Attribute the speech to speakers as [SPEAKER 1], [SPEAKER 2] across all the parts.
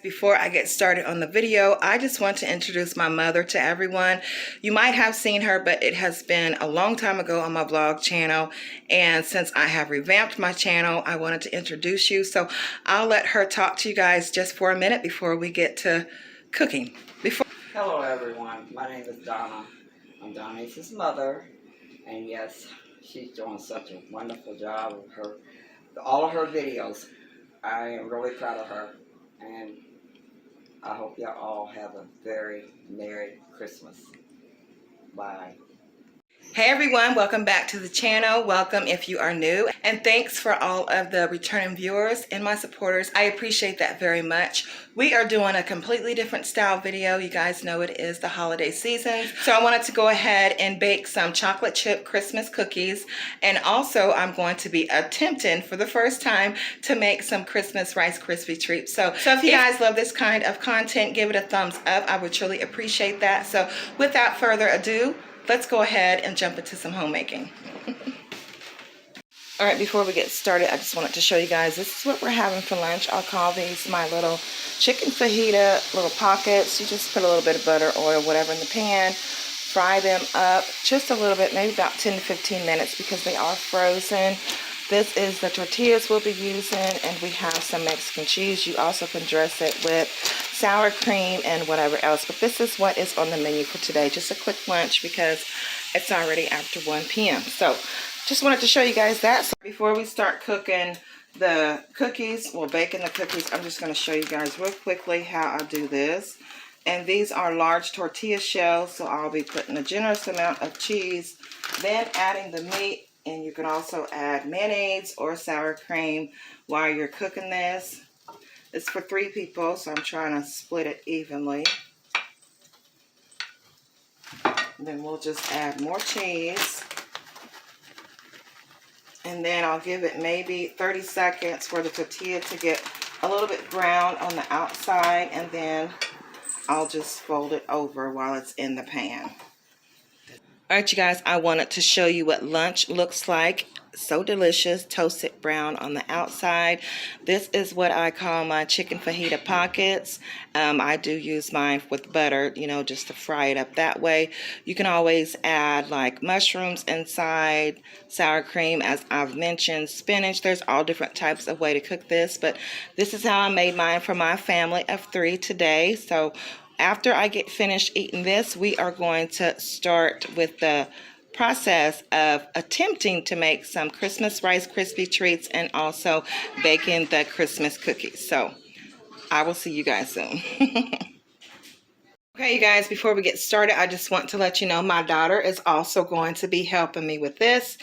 [SPEAKER 1] Before I get started on the video, I just want to introduce my mother to everyone. You might have seen her, but it has been a long time ago on my vlog channel. And since I have revamped my channel, I wanted to introduce you. So I'll let her talk to you guys just for a minute before we get to cooking.
[SPEAKER 2] Hello everyone, my name is Donna. I'm Donna's mother, and yes, she's doing such a wonderful job of all of her videos. I am really proud of her, and I hope y'all all have a very Merry Christmas. Bye.
[SPEAKER 1] Hey everyone, welcome back to the channel. Welcome if you are new, and thanks for all of the returning viewers and my supporters. I appreciate that very much. We are doing a completely different style video. You guys know it is the holiday season, so I wanted to go ahead and bake some chocolate chip Christmas cookies, and also I'm going to be attempting for the first time to make some Christmas Rice Krispie treats. So if you guys love this kind of content, give it a thumbs up. I would truly appreciate that. So without further ado, let's go ahead and jump into some homemaking. All right, before we get started, I just wanted to show you guys, this is what we're having for lunch. I'll call these my little chicken fajita little pockets. You just put a little bit of butter, oil, whatever in the pan, fry them up just a little bit, maybe about 10 to 15 minutes because they are frozen. This is the tortillas we'll be using, and we have some Mexican cheese. You also can dress it with sour cream and whatever else, but this is what is on the menu for today. Just a quick lunch because it's already after 1 p.m. So just wanted to show you guys that. So before we start cooking the cookies, well, baking the cookies, I'm just going to show you guys real quickly how I do this. And these are large tortilla shells, so I'll be putting a generous amount of cheese, then adding the meat. And you can also add mayonnaise or sour cream while you're cooking this. It's for 3 people, so I'm trying to split it evenly. And then we'll just add more cheese. And then I'll give it maybe 30 seconds for the tortilla to get a little bit brown on the outside. And then I'll just fold it over while it's in the pan. All right, you guys, I wanted to show you what lunch looks like. So delicious, toasted brown on the outside. This is what I call my chicken fajita pockets. I do use mine with butter, you know, just to fry it up that way. You can always add like mushrooms inside, sour cream, as I've mentioned, spinach. There's all different types of way to cook this, but this is how I made mine for my family of 3 today. So after I get finished eating this, we are going to start with the process of attempting to make some Christmas Rice Krispie treats and also baking the Christmas cookies. So I will see you guys soon. Okay, you guys, before we get started, I just want to let you know my daughter is also going to be helping me with this.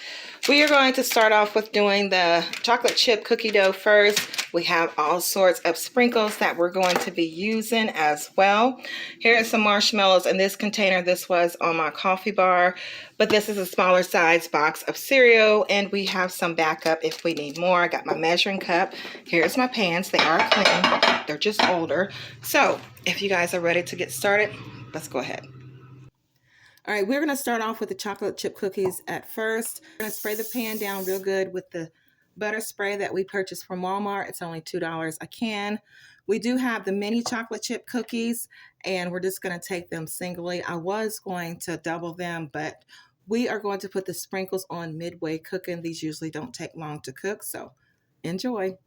[SPEAKER 1] We are going to start off with doing the chocolate chip cookie dough first. We have all sorts of sprinkles that we're going to be using as well. Here are some marshmallows in this container. This was on my coffee bar, but this is a smaller size box of cereal, and we have some backup if we need more. I got my measuring cup. Here's my pans. They are clean. They're just older. So if you guys are ready to get started, let's go ahead. All right, we're going to start off with the chocolate chip cookies at first. I'm going to spray the pan down real good with the butter spray that we purchased from Walmart. It's only $2 a can. We do have the mini chocolate chip cookies, and we're just going to take them singly. I was going to double them, but we are going to put the sprinkles on midway cooking. These usually don't take long to cook, so enjoy.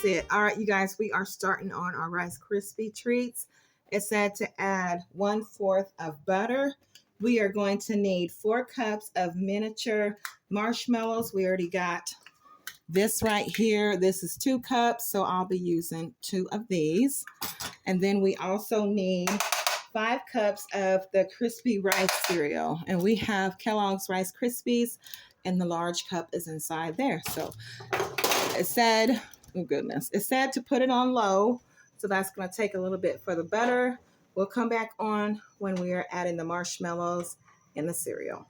[SPEAKER 1] that's it. All right, you guys, we are starting on our Rice Krispie treats. It said to add 1/4 of butter. We are going to need 4 cups of miniature marshmallows. We already got this right here. This is 2 cups, so I'll be using 2 of these. And then we also need 5 cups of the crispy rice cereal. And we have Kellogg's Rice Krispies, and the large cup is inside there. So it said, oh goodness, it said to put it on low. So that's going to take a little bit for the butter. We'll come back on when we are adding the marshmallows and the cereal.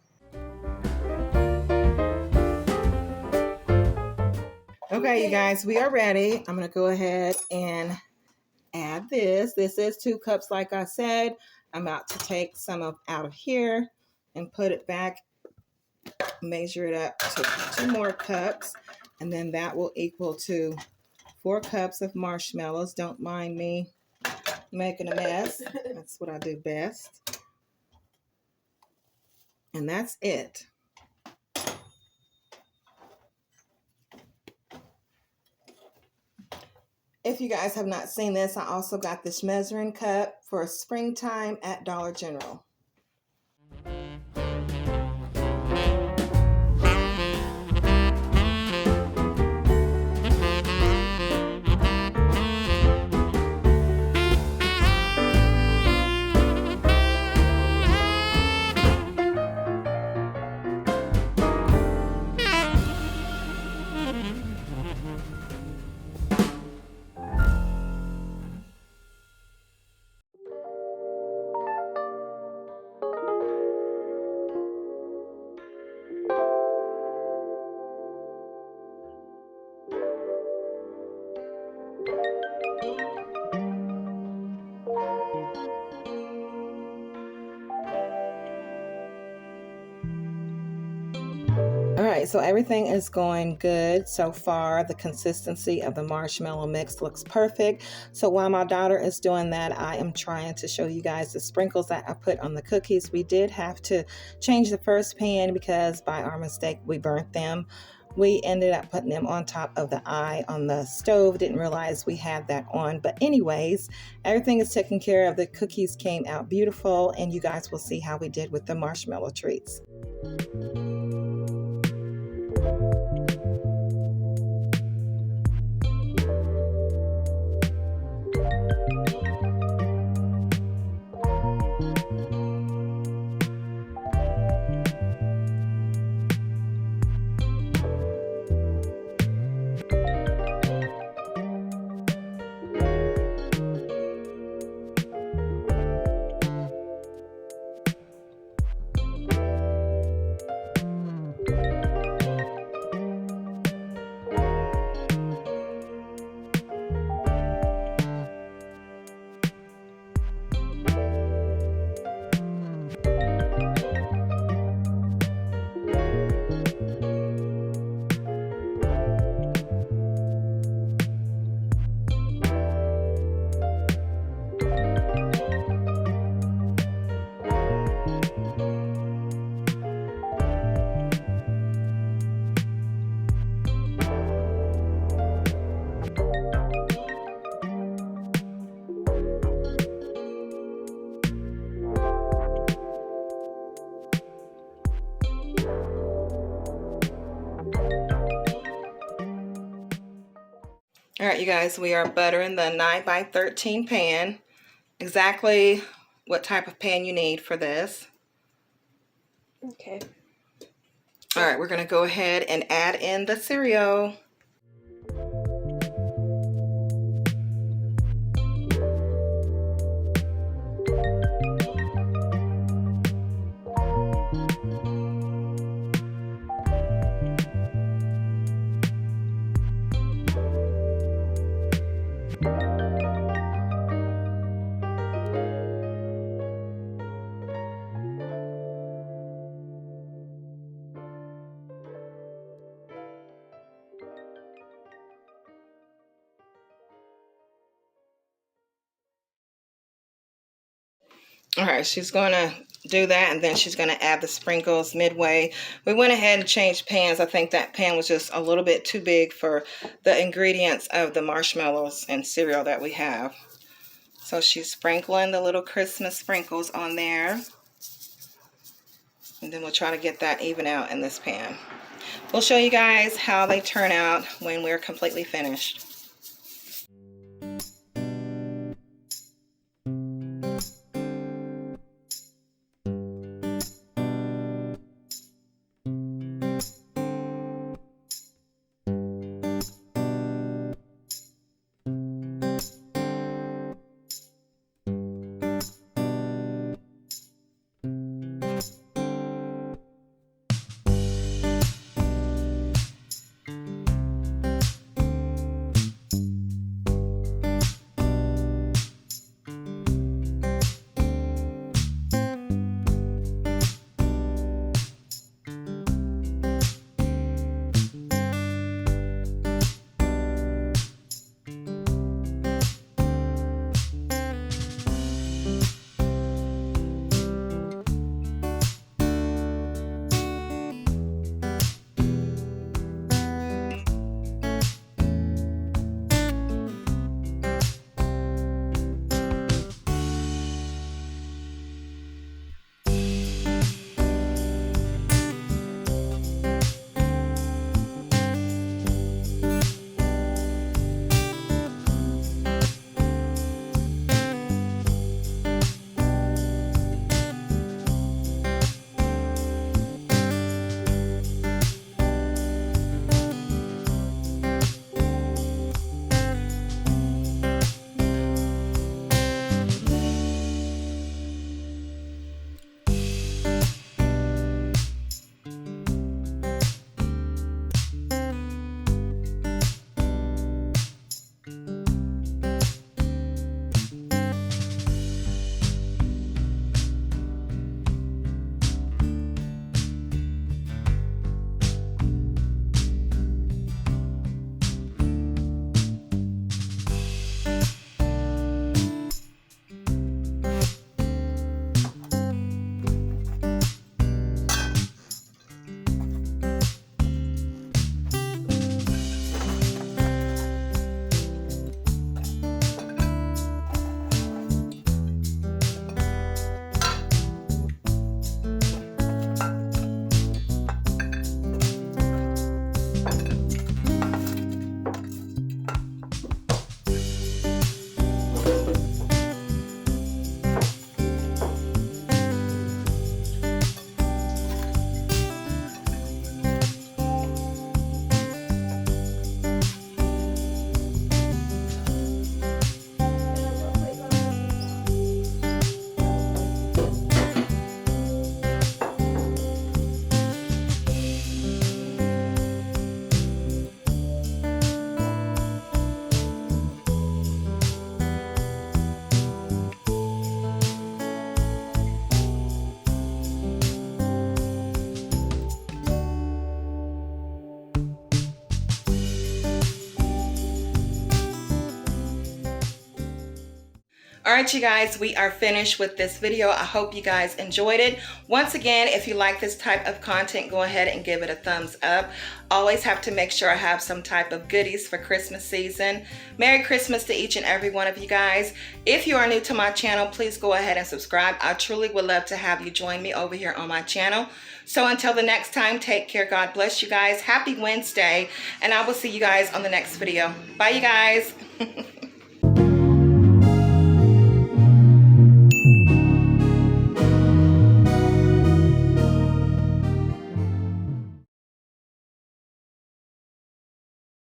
[SPEAKER 1] Okay, you guys, we are ready. I'm going to go ahead and add this. This is 2 cups, like I said. I'm about to take some out of here and put it back, measure it up to 2 more cups, and then that will equal to 4 cups of marshmallows. Don't mind me making a mess. That's what I do best. And that's it. If you guys have not seen this, I also got this measuring cup for springtime at Dollar General. All right, so everything is going good so far. The consistency of the marshmallow mix looks perfect. So while my daughter is doing that, I am trying to show you guys the sprinkles that I put on the cookies. We did have to change the first pan because by our mistake, we burnt them. We ended up putting them on top of the eye on the stove. Didn't realize we had that on. But anyways, everything is taken care of. The cookies came out beautiful, and you guys will see how we did with the marshmallow treats. All right, you guys, we are buttering the 9x13 pan. Exactly what type of pan you need for this.
[SPEAKER 3] Okay.
[SPEAKER 1] All right, we're going to go ahead and add in the cereal. All right, she's going to do that, and then she's going to add the sprinkles midway. We went ahead and changed pans. I think that pan was just a little bit too big for the ingredients of the marshmallows and cereal that we have. So she's sprinkling the little Christmas sprinkles on there. And then we'll try to get that even out in this pan. We'll show you guys how they turn out when we're completely finished. All right, you guys, we are finished with this video. I hope you guys enjoyed it. Once again, if you like this type of content, go ahead and give it a thumbs up. Always have to make sure I have some type of goodies for Christmas season. Merry Christmas to each and every one of you guys. If you are new to my channel, please go ahead and subscribe. I truly would love to have you join me over here on my channel. So until the next time, take care. God bless you guys. Happy Wednesday. And I will see you guys on the next video. Bye, you guys.